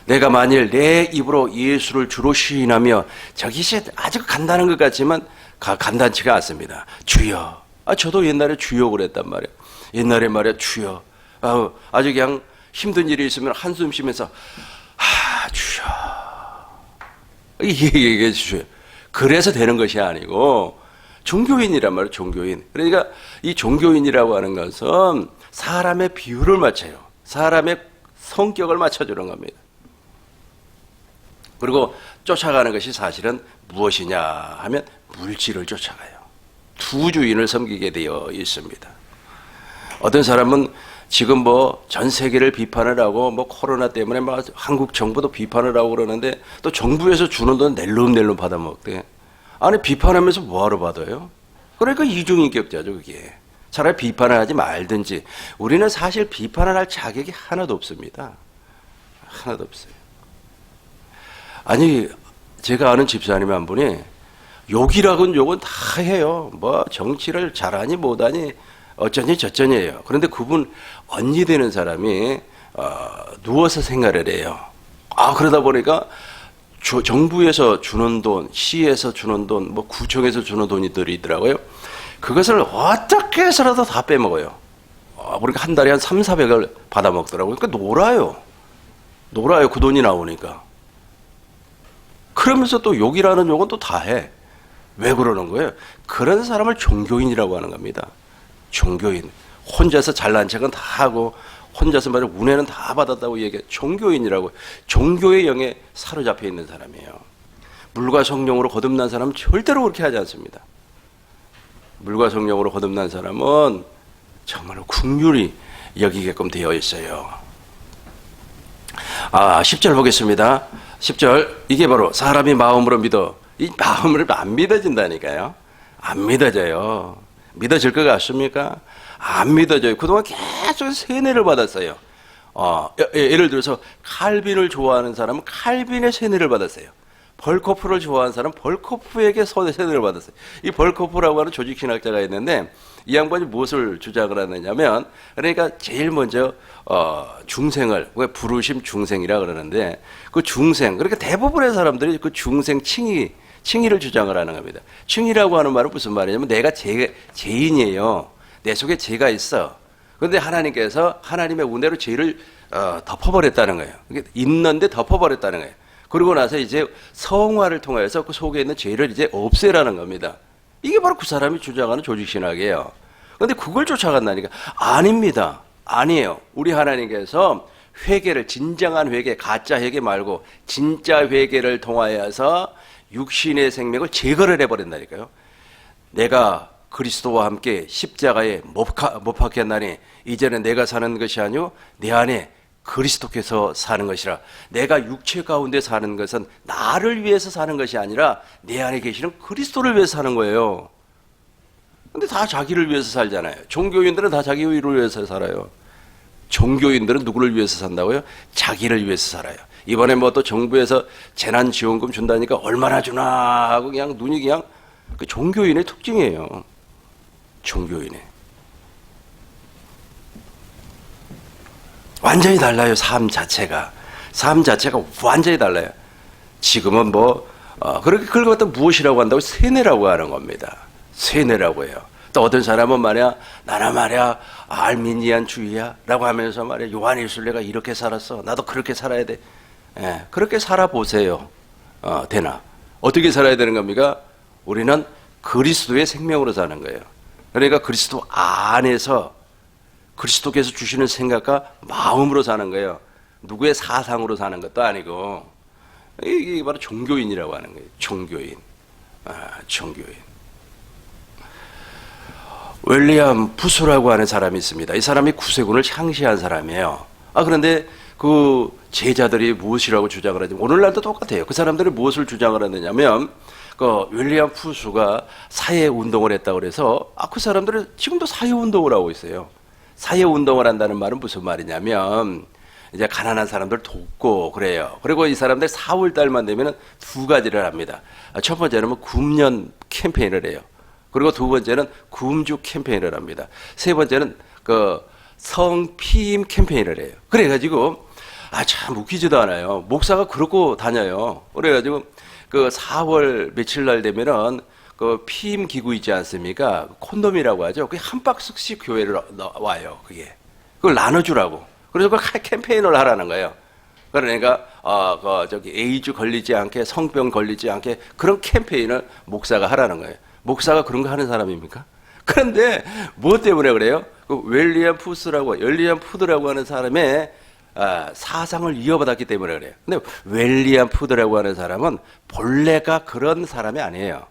내가 만일 내 입으로 예수를 주로 시인하며 저기 아주 간단한 것 같지만 간단치가 않습니다. 주여. 저도 옛날에 주여 그랬단 말이에요. 옛날에 말이야 주여. 아주 그냥 힘든 일이 있으면 한숨 쉬면서 주여. 이게 주여. 그래서 되는 것이 아니고 종교인이란 말이에요. 종교인. 그러니까 이 종교인이라고 하는 것은 사람의 비율을 맞춰요. 사람의 성격을 맞춰주는 겁니다. 그리고 쫓아가는 것이 사실은 무엇이냐 하면 물질을 쫓아가요. 두 주인을 섬기게 되어 있습니다. 어떤 사람은 지금 전 세계를 비판을 하고 코로나 때문에 한국 정부도 비판을 하고 그러는데 또 정부에서 주는 돈 낼름낼름 받아먹대. 아니 비판하면서 뭐하러 받아요? 그러니까 이중인격자죠 그게. 차라리 비판을 하지 말든지. 우리는 사실 비판을 할 자격이 하나도 없습니다. 하나도 없어요. 아니 제가 아는 집사님 한 분이 욕이라고는 욕은 다 해요. 정치를 잘하니 못하니 어쩌니 저쩌니예요. 그런데 그분 언니 되는 사람이 누워서 생활을 해요. 그러다 보니까 정부에서 주는 돈, 시에서 주는 돈, 구청에서 주는 돈이들이 있더라고요. 그것을 어떻게 해서라도 다 빼먹어요. 그러니까 한 달에 한 300~400을 받아먹더라고요. 그러니까 놀아요. 그 돈이 나오니까. 그러면서 또 욕이라는 욕은 또 다 해. 왜 그러는 거예요? 그런 사람을 종교인이라고 하는 겁니다. 종교인. 혼자서 잘난 척은 다 하고 혼자서 말이야 운에는 다 받았다고 얘기해. 종교인이라고. 종교의 영에 사로잡혀 있는 사람이에요. 물과 성령으로 거듭난 사람은 절대로 그렇게 하지 않습니다. 물과 성령으로 거듭난 사람은 정말로 긍휼히 여기게끔 되어 있어요. 10절 보겠습니다. 10절. 이게 바로 사람이 마음으로 믿어. 이 마음으로 안 믿어진다니까요. 안 믿어져요. 믿어질 것 같습니까? 안 믿어져요. 그동안 계속 세뇌를 받았어요. 예를 들어서 칼빈을 좋아하는 사람은 칼빈의 세뇌를 받았어요. 벌코프를 좋아하는 사람은 벌코프에게 세뇌를 받았어요. 이 벌코프라고 하는 조직신학자가 있는데 이 양반이 무엇을 주장을 하느냐면 그러니까 제일 먼저 중생을 왜 부르심 중생이라 그러는데 그 중생 그러니까 대부분의 사람들이 그 중생 칭의를 주장을 하는 겁니다. 칭의라고 하는 말은 무슨 말이냐면 내가 죄인이에요. 내 속에 죄가 있어. 그런데 하나님께서 하나님의 은혜로 죄를 덮어버렸다는 거예요. 있는데 덮어버렸다는 거예요. 그러고 나서 이제 성화를 통해서 그 속에 있는 죄를 이제 없애라는 겁니다. 이게 바로 그 사람이 주장하는 조직신학이에요. 그런데 그걸 쫓아간다니까. 아닙니다. 아니에요. 우리 하나님께서 회개를 진정한 회개, 가짜 회개 말고 진짜 회개를 통하여서 육신의 생명을 제거를 해버린다니까요. 내가 그리스도와 함께 십자가에 못 박혔나니 이제는 내가 사는 것이 아니요 내 안에 그리스도께서 사는 것이라. 내가 육체 가운데 사는 것은 나를 위해서 사는 것이 아니라 내 안에 계시는 그리스도를 위해서 사는 거예요. 근데 다 자기를 위해서 살잖아요. 종교인들은 다 자기를 위해서 살아요. 종교인들은 누구를 위해서 산다고요? 자기를 위해서 살아요. 이번에 또 정부에서 재난지원금 준다니까 얼마나 주나 하고 그냥 눈이 그냥 그 종교인의 특징이에요. 종교인의. 완전히 달라요. 삶 자체가 완전히 달라요. 지금은 그렇게 그걸 갖다 무엇이라고 한다고? 세뇌라고 하는 겁니다. 세뇌라고 해요. 또 어떤 사람은 나는 알미니안주의야 라고 하면서 요한일술래가 이렇게 살았어. 나도 그렇게 살아야 돼. 예, 그렇게 살아보세요. 되나? 어떻게 살아야 되는 겁니까? 우리는 그리스도의 생명으로 사는 거예요. 그러니까 그리스도 안에서 그리스도께서 주시는 생각과 마음으로 사는 거예요. 누구의 사상으로 사는 것도 아니고. 이게 바로 종교인이라고 하는 거예요. 종교인. 종교인. 윌리엄 푸스라고 하는 사람이 있습니다. 이 사람이 구세군을 창시한 사람이에요. 그런데 그 제자들이 무엇이라고 주장을 하지? 오늘날도 똑같아요. 그 사람들이 무엇을 주장을 하느냐면, 그 윌리엄 푸스가 사회 운동을 했다고 그래서, 그 사람들은 지금도 사회 운동을 하고 있어요. 사회 운동을 한다는 말은 무슨 말이냐면, 이제 가난한 사람들 돕고 그래요. 그리고 이 사람들 4월 달만 되면 두 가지를 합니다. 첫 번째는 굶년 캠페인을 해요. 그리고 두 번째는 굶주 캠페인을 합니다. 세 번째는 그 성피임 캠페인을 해요. 그래가지고 참 웃기지도 않아요. 목사가 그러고 다녀요. 그래가지고 그 4월 며칠 날 되면은 그 피임 기구 있지 않습니까? 콘돔이라고 하죠. 그게 한 박스씩 교회를 와요. 그걸 나눠주라고. 그래서 그걸 캠페인을 하라는 거예요. 그러니까 에이즈 걸리지 않게, 성병 걸리지 않게 그런 캠페인을 목사가 하라는 거예요. 목사가 그런 거 하는 사람입니까? 그런데 뭐 때문에 그래요? 그 윌리엄 푸드라고 하는 사람의 사상을 이어받았기 때문에 그래요. 근데 윌리엄 푸드라고 하는 사람은 본래가 그런 사람이 아니에요.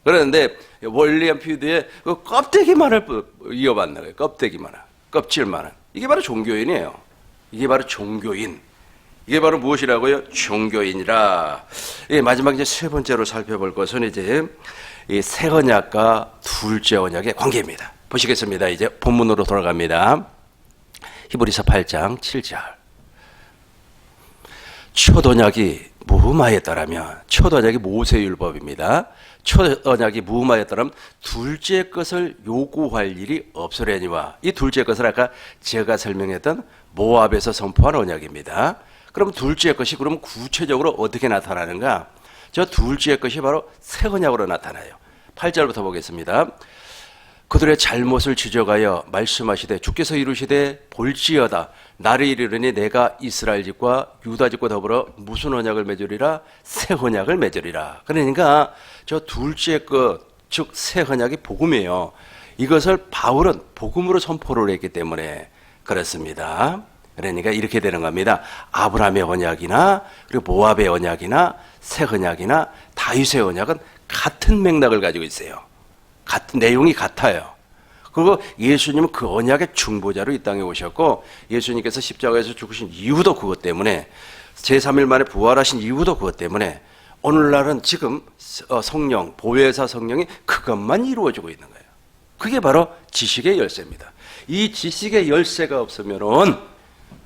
그런데 윌리엄 푸드의 그 껍데기만을 이어받는 거예요. 껍질만은. 이게 바로 종교인이에요. 이게 바로 종교인. 이게 바로 무엇이라고요? 종교인이라. 마지막 이제 세 번째로 살펴볼 것은 이제 이 새 언약과 둘째 언약의 관계입니다. 보시겠습니다. 이제 본문으로 돌아갑니다. 히브리서 8장 7절. 첫 언약이 무흠하였더라면, 첫 언약이 모세율법입니다. 첫 언약이 무흠하였더라면 둘째 것을 요구할 일이 없으려니와, 이 둘째 것을 아까 제가 설명했던 모압에서 선포한 언약입니다. 그럼 둘째 것이 그럼 구체적으로 어떻게 나타나는가? 저 둘째 것이 바로 새 언약으로 나타나요. 8절부터 보겠습니다. 그들의 잘못을 지적하여 말씀하시되 주께서 이루시되 볼지어다 나를 이르르니 내가 이스라엘 집과 유다 집과 더불어 무슨 언약을 맺으리라? 새 언약을 맺으리라. 그러니까 저 둘째 것, 즉 새 언약이 복음이에요. 이것을 바울은 복음으로 선포를 했기 때문에 그렇습니다. 그러니까 이렇게 되는 겁니다. 아브라함의 언약이나 그리고 모압의 언약이나 새 언약이나 다윗의 언약은 같은 맥락을 가지고 있어요. 같은 내용이 같아요. 그리고 예수님은 그 언약의 중보자로 이 땅에 오셨고, 예수님께서 십자가에서 죽으신 이유도 그것 때문에, 제3일 만에 부활하신 이유도 그것 때문에, 오늘날은 지금 성령, 보혜사 성령이 그것만 이루어지고 있는 거예요. 그게 바로 지식의 열쇠입니다. 이 지식의 열쇠가 없으면은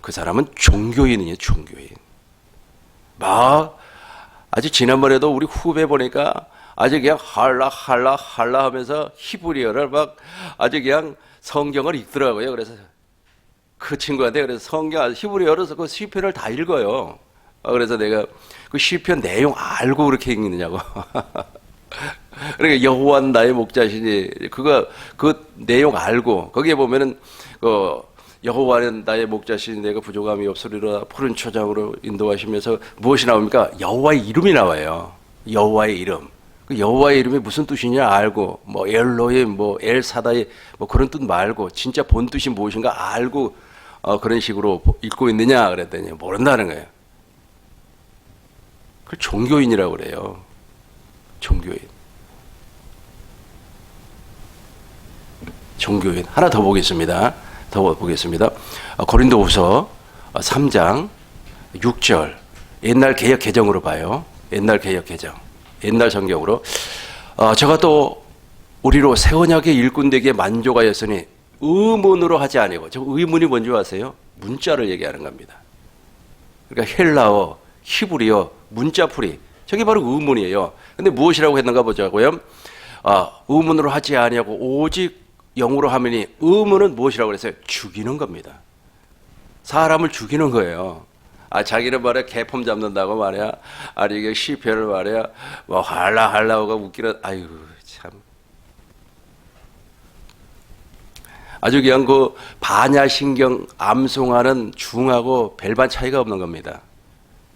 그 사람은 종교인이에요. 종교인. 아주 지난번에도 우리 후배 보니까 아주 그냥 할라 하면서 히브리어를 아주 그냥 성경을 읽더라고요. 그래서 그 친구한테 그래서 성경 히브리어로 그 시편을 다 읽어요. 그래서 내가 그 시편 내용 알고 그렇게 읽느냐고. 그러니까 여호와는 나의 목자시니 그 내용 알고 거기에 보면은 여호와는 나의 목자시니 내가 부족함이 없으리라 푸른 초장으로 인도하시면서 무엇이 나옵니까? 여호와의 이름이 나와요. 여호와의 이름. 그 여호와의 이름이 무슨 뜻이냐 알고, 엘로힘, 엘사다이, 그런 뜻 말고, 진짜 본 뜻이 무엇인가 알고, 그런 식으로 읽고 있느냐 그랬더니 모른다는 거예요. 그 종교인이라고 그래요. 종교인. 하나 더 보겠습니다. 고린도후서 3장 6절. 옛날 개역 개정으로 봐요. 옛날 개역 개정. 옛날 성경으로 저가 또 우리로 새 언약의 일꾼 되기에 만족하였으니 의문으로 하지 아니고, 저 의문이 뭔지 아세요? 문자를 얘기하는 겁니다. 그러니까 헬라어, 히브리어, 문자풀이 저게 바로 의문이에요. 근데 무엇이라고 했는가 보자고요. 의문으로 하지 아니하고 오직 영으로 하면이, 의문은 무엇이라고 그랬어요? 죽이는 겁니다. 사람을 죽이는 거예요. 자기는 말이야 개폼 잡는다고 말이야. 이게 시편을 말이야 할라가 웃기는. 아이고 참. 아주 그냥 반야신경 암송하는 중하고 별반 차이가 없는 겁니다.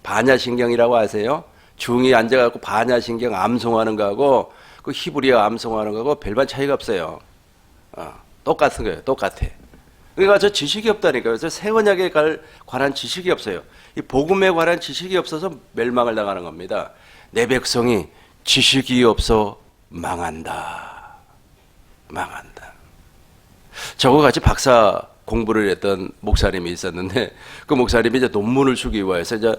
반야신경이라고 아세요? 중이 앉아갖고 반야신경 암송하는 거하고 그 히브리어 암송하는 거하고 별반 차이가 없어요. 똑같은 거예요. 똑같아. 그러니까 저 지식이 없다니까요. 그래서 새 언약에 관한 지식이 없어요. 이 복음에 관한 지식이 없어서 멸망을 당하는 겁니다. 내 백성이 지식이 없어 망한다. 망한다. 저거 같이 박사 공부를 했던 목사님이 있었는데 그 목사님이 이제 논문을 쓰기 위해서 이제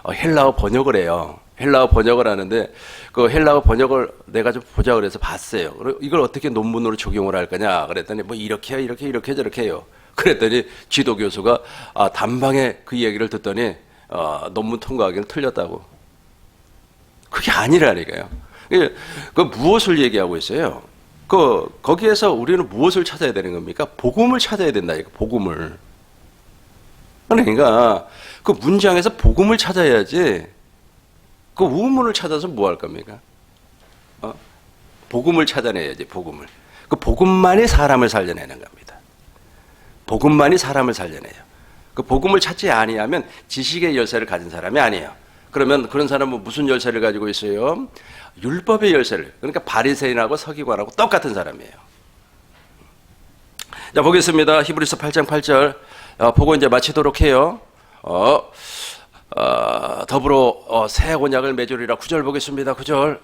헬라어 번역을 해요. 헬라어 번역을 하는데 그 헬라어 번역을 내가 좀 보자 그래서 봤어요. 이걸 어떻게 논문으로 적용을 할 거냐 그랬더니 뭐 이렇게 이렇게 저렇게 해요. 그랬더니 지도 교수가 단방에 그 얘기를 듣더니 논문 통과하기는 틀렸다고. 그게 아니라니까요. 그 무엇을 얘기하고 있어요? 거기에서 우리는 무엇을 찾아야 되는 겁니까? 복음을 찾아야 된다니까, 복음을. 그러니까 그 문장에서 복음을 찾아야지 그 우문을 찾아서 뭐 할 겁니까? 복음을 찾아내야지, 복음을. 그 복음만이 사람을 살려내는 겁니다. 복음만이 사람을 살려내요. 그 복음을 찾지 아니하면 지식의 열쇠를 가진 사람이 아니에요. 그러면 그런 사람은 무슨 열쇠를 가지고 있어요? 율법의 열쇠를. 그러니까 바리새인하고 서기관하고 똑같은 사람이에요. 자, 보겠습니다. 히브리서 8장 8절 보고 이제 마치도록 해요. 더불어 새 언약을 맺으리라. 9절 보겠습니다. 9절.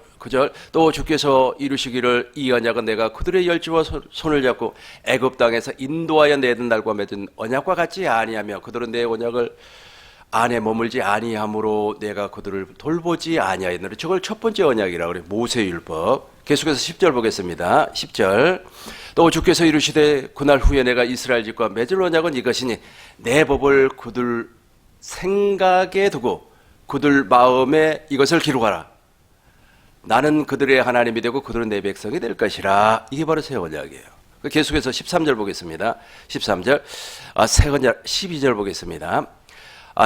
또 주께서 이루시기를 이 언약은 내가 그들의 열지와 손을 잡고 애굽 땅에서 인도하여 내던 날과 맺은 언약과 같지 아니하며 그들은 내 언약을 안에 머물지 아니함으로 내가 그들을 돌보지 아니하였느니라. 저걸 첫 번째 언약이라고 그래요. 모세율법. 계속해서 10절 보겠습니다. 10절. 또 주께서 이루시되 그날 후에 내가 이스라엘 집과 맺을 언약은 이것이니 내 법을 그들 생각에 두고 그들 마음에 이것을 기록하라. 나는 그들의 하나님이 되고 그들은 내 백성이 될 것이라. 이게 바로 새 언약이에요. 계속해서 13절 보겠습니다. 13절. 새 언약 12절 보겠습니다.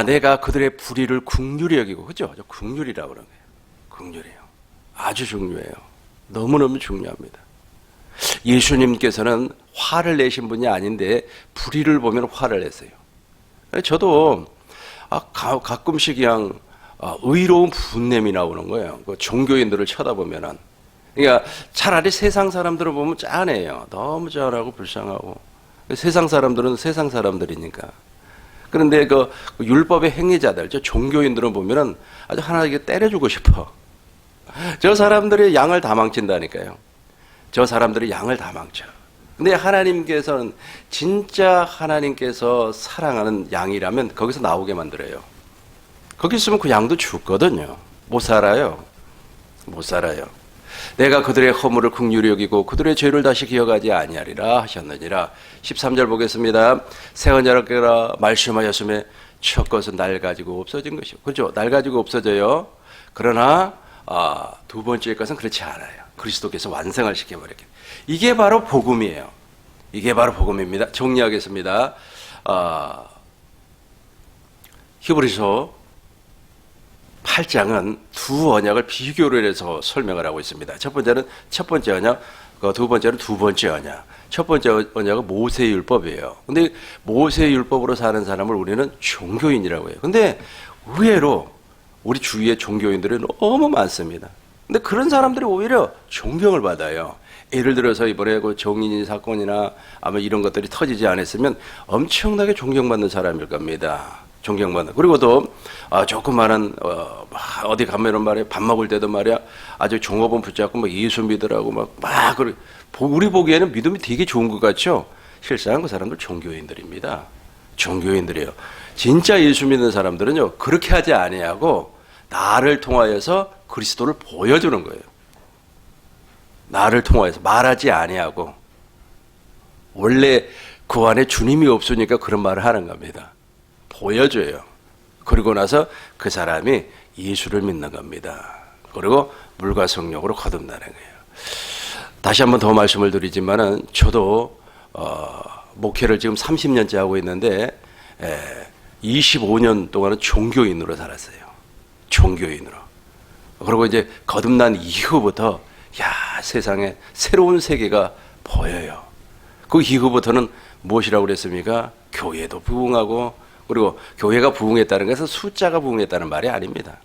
내가 그들의 불의를 긍휼히 여기고, 그죠? 긍휼이라고 그러는 거예요. 긍휼이에요. 아주 중요해요. 너무너무 중요합니다. 예수님께서는 화를 내신 분이 아닌데 불의를 보면 화를 내세요. 저도 가끔씩 그냥 의로운 분냄이 나오는 거예요. 그 종교인들을 쳐다보면은. 그러니까 차라리 세상 사람들을 보면 짠해요. 너무 짠하고 불쌍하고. 세상 사람들은 세상 사람들이니까. 그런데 그 율법의 행위자들, 저 종교인들은 보면은 아주 하나님께 때려주고 싶어. 저 사람들이 양을 다 망친다니까요. 저 사람들이 양을 다 망쳐. 근데 하나님께서는 진짜 하나님께서 사랑하는 양이라면 거기서 나오게 만들어요. 거기 있으면 그 양도 죽거든요. 못 살아요. 못 살아요. 내가 그들의 허물을 긍휼히 여기고 그들의 죄를 다시 기억하지 아니하리라 하셨느니라. 13절 보겠습니다. 새 언약이라 말씀하셨음에 첫 것은 날 가지고 없어진 것이요. 그렇죠? 날 가지고 없어져요. 그러나 두 번째 것은 그렇지 않아요. 그리스도께서 완성을 시켜버렸기. 이게 바로 복음이에요. 이게 바로 복음입니다. 정리하겠습니다. 히브리서 8장은 두 언약을 비교를 해서 설명을 하고 있습니다. 첫 번째는 첫 번째 언약, 두 번째는 두 번째 언약. 첫 번째 언약은 모세율법이에요. 근데 모세율법으로 사는 사람을 우리는 종교인이라고 해요. 근데 의외로 우리 주위에 종교인들이 너무 많습니다. 근데 그런 사람들이 오히려 존경을 받아요. 예를 들어서 이번에 그 정인이 사건이나 아마 이런 것들이 터지지 않았으면 엄청나게 존경받는 사람일 겁니다. 존경받는. 그리고 또 조그마한 어디 가면은 말이야 밥 먹을 때도 말이야 아주 종업원 붙잡고 막 예수 믿으라고 막 그래. 우리 보기에는 믿음이 되게 좋은 것 같죠. 실상 그 사람들 종교인들입니다. 종교인들이에요. 진짜 예수 믿는 사람들은요 그렇게 하지 아니하고 나를 통하여서 그리스도를 보여주는 거예요. 나를 통하여서 말하지 아니하고 원래 그 안에 주님이 없으니까 그런 말을 하는 겁니다. 보여줘요. 그리고 나서 그 사람이 예수를 믿는 겁니다. 그리고 물과 성령으로 거듭나는 거예요. 다시 한번 더 말씀을 드리지만은 저도 목회를 지금 30년째 하고 있는데 25년 동안은 종교인으로 살았어요. 종교인으로. 그리고 이제 거듭난 이후부터 세상에 새로운 세계가 보여요. 그 이후부터는 무엇이라고 그랬습니까? 교회도 부흥하고 그리고 교회가 부흥했다는 것은 숫자가 부흥했다는 말이 아닙니다.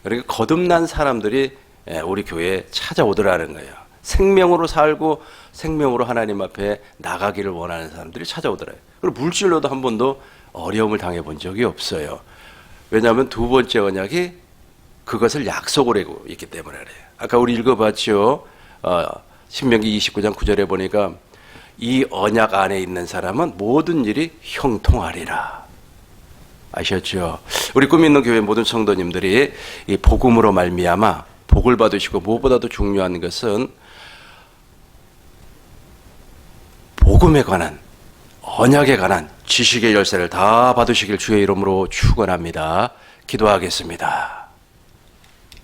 그러니까 거듭난 사람들이 우리 교회에 찾아오더라는 거예요. 생명으로 살고 생명으로 하나님 앞에 나가기를 원하는 사람들이 찾아오더래요. 그리고 물질로도 한 번도 어려움을 당해본 적이 없어요. 왜냐하면 두 번째 언약이 그것을 약속을 하고 있기 때문에 그래요. 아까 우리 읽어봤죠. 신명기 29장 9절에 보니까 이 언약 안에 있는 사람은 모든 일이 형통하리라. 아셨죠? 우리 꿈 있는 교회 모든 성도님들이 이 복음으로 말미암아 복을 받으시고 무엇보다도 중요한 것은 복음에 관한 언약에 관한 지식의 열쇠를 다 받으시길 주의 이름으로 축원합니다. 기도하겠습니다.